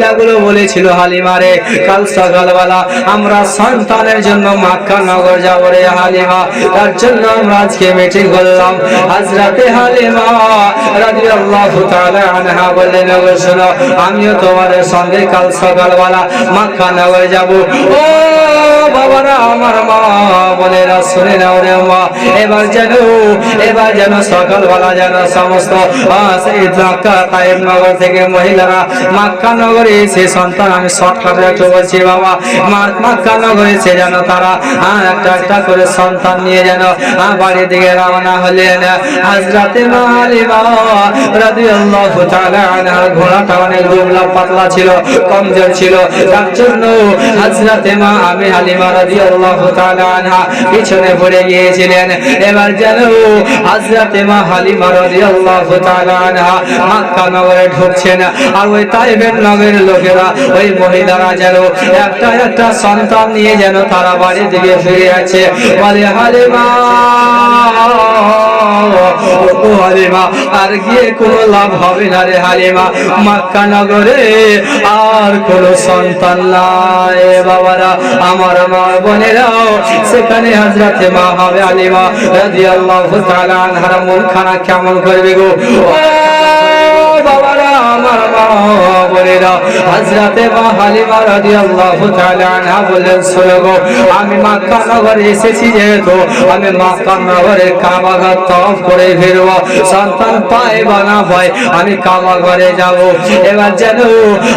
মহিলাগুলো বলেছিল হালিমারে কাল সকালবেলা আমরা সন্তানের জন্য মক্কা নগর যাব রে হালিমা, তার জন্য আমরা আজকে মিটিং করলাম। হযরতে হালিমা রাদিয়াল্লাহু তাআলা আনহা বললেন, শোনো আমিও তোমাদের সঙ্গে কাল সকালবেলা মক্কা নগর যাব। ও বাবারা, আমার মা বোনেরা শুনে নাও রে মা, এবার যেন সকালবেলা যেন সমস্ত সেই মক্কা তায়েব নগর থেকে মহিলারা মক্কা নগরে এসে সন্তান, আমি শর্টকাটে একটু বলছি বাবা, মক্কা নগরে এসে যেন তারা একটা একটা করে সন্তান নিয়ে যেন বাড়ির দিকে রওনা হলেন। হযরতে মা হালিমা রাদিয়াল্লাহু তাআলা আনহার ঘোড়াটা অনেক দুবলা পাতলা ছিল, কমজোর ছিল, তার জন্য হযরতে মা আমি হালিমা রাদিয়াল্লাহু তাআলা আনহা পিছনে পড়ে গিয়েছিলেন। এবার যেন হযরতে মা হালিমা রাদিয়াল্লাহু তাআলা আনহা মক্কা নগরে ঢুকছেন, আর ওই তায়েবের নগরের লোকেরা ওই মহিলারা যেন একটা একটা সন্তান নিয়ে যেন তারা বাড়ির দিকে ফিরে আছে। বলে হালিমা, ও হালিমা, আর গিয়ে কোনো লাভ হবে না রে হালিমা, মক্কা নগরে আর কোনো সন্তান নাই। বাবারা, আমার মা বোনেরাও, সেখানে হযরতে মা হবে হালিমা রাদিয়াল্লাহু তাআলা আনহার মনখানা কেমন করবে গো। ও বাবারা, আমার মা বোনেরা, হযরতে মা হালিমা রাদিয়াল্লাহু তাআলা আনহা বললেন, শোনো গো, আমি মক্কা নগরে এসেছি, যেহেতু আমি মক্কা নগরে কাবা ঘর তওয়াফ করে ফিরব, সন্তান পায় বা না পায় আমি কাবা ঘরে যাব। এবার যেন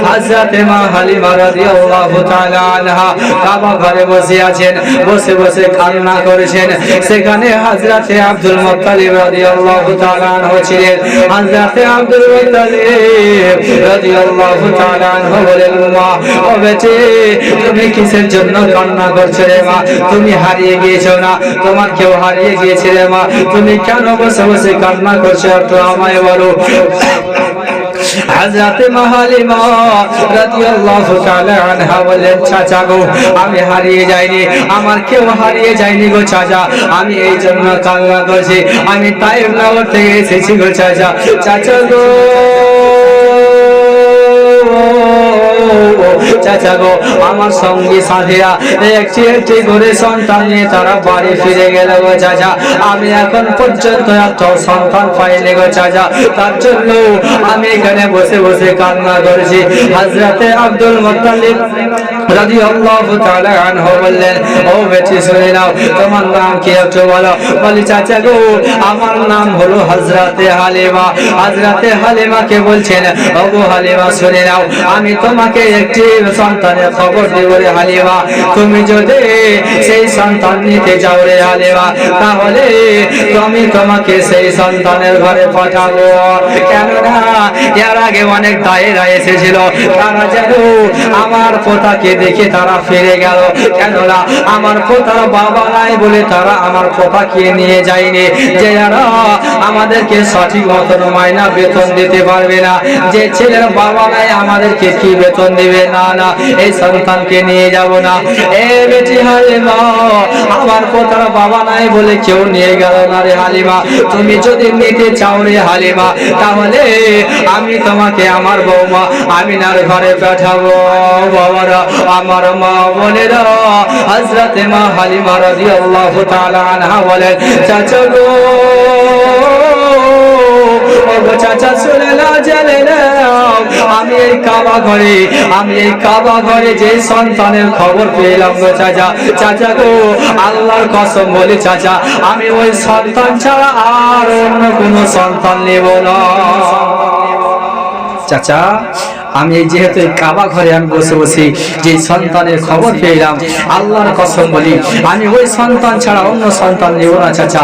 হযরতে মা হালিমা রাদিয়াল্লাহু তাআলা আনহা কাবা ঘরে বসে আছেন, বসে বসে কান্না করেছেন। সেখানে হযরতে আব্দুল মুত্তালিব রাদিয়াল্লাহু তাআলা আনহু ছিলেন। হযরতে আব্দুল মুত্তালিব রাদিয়াল্লাহু তাআলা আনহু বলেন, মা ও বেটি, তুমি কিসের জন্য কান্না করছো রে মা? তুমি হারিয়ে গিয়েছো না? তোমার কেউ হারিয়ে গিয়েছে রে মা? তুমি কেন বসে বসে কান্না করছো, একটু আমায় বলো। হযরতে মা হালিমা রাদিয়াল্লাহু তাআলা আনহা বলেন, চাচা গো, আমি হারিয়ে যাইনি, আমার কেউ হারিয়ে যায়নি গো চাচা, আমি এই জন্য কান্না করছি, আমি তায়েব নগর থেকে এসেছি গো চাচা। চাচা গো, চাচা গো, আমার সঙ্গী সাথীরা একটি একটি করে সন্তান নিয়ে তারা বাড়ি ফিরে গেল গো চাচা, আমি এখন পর্যন্ত একটা সন্তান পাইনি গো চাচা, তার জন্য আমি এখানে বসে বসে কান্না করছি। হযরতে আব্দুল মুত্তালিব রাদিয়াল্লাহু তাআলা আনহু বললেন, ও বেটি শুনে নাও, তোমার নাম কি একটু বলো। বলি, চাচা গো, আমার নাম হলো হযরতে হালিমা। হযরতে হালিমাকে বলছেন, ও গো হালিমা, শুনে নাও, আমি তোমাকে একটি সন্তানের খবর দেব রে হালিমা, তুমি যদি সেই সন্তান নিতে যাও রে হালিমা, তাহলে আমি তোমাকে সেই সন্তানের ঘরে পাঠাবো। কেননা এর আগে অনেক দায়েরা এসেছিল, তারা যেন আমার পোতাকে দেখে তারা ফিরে গেল, কেননা আমার পোতার বাবা নাই বলে তারা আমার পোতাকে নিয়ে যায়নি, যে যারা আমাদেরকে সঠিক মতন মাইনা বেতন দিতে পারবে না, যে ছেলের বাবা নাই আমাদেরকে কি বেতন দিবে, না না, এই সন্তানকে নিয়ে যাব না। এ বেটি হালিমা, আমার পোতার বাবা নাই বলে কেউ নিয়ে গেল না রে হালিমা, তুমি যদি নিতে চাও রে হালিমা, তাহলে আমি তোমাকে আমার বৌমা আমিনার ঘরে পাঠাবো। বাবারা, আমার মা বোনেরা, হযরতে মা হালিমা রাদিয়াল্লাহু তাআলা আনহা বলেন, চাচা গো, চাচা শুনে না, জেনে নাও, আমি এই কাবা ঘরে যে সন্তানের খবর পেলাম গো চাচা, চাচা গো, আল্লাহর কসম বলি চাচা, আমি ওই সন্তান ছাড়া আর অন্য কোনো সন্তান নেব না। চাচা, আমি যেহেতু কাবা ঘরে আমি বসে বসে যে সন্তানের খবর পেলাম, আল্লাহর কসম বলি, আমি ওই সন্তান ছাড়া অন্য সন্তান নেব না চাচা।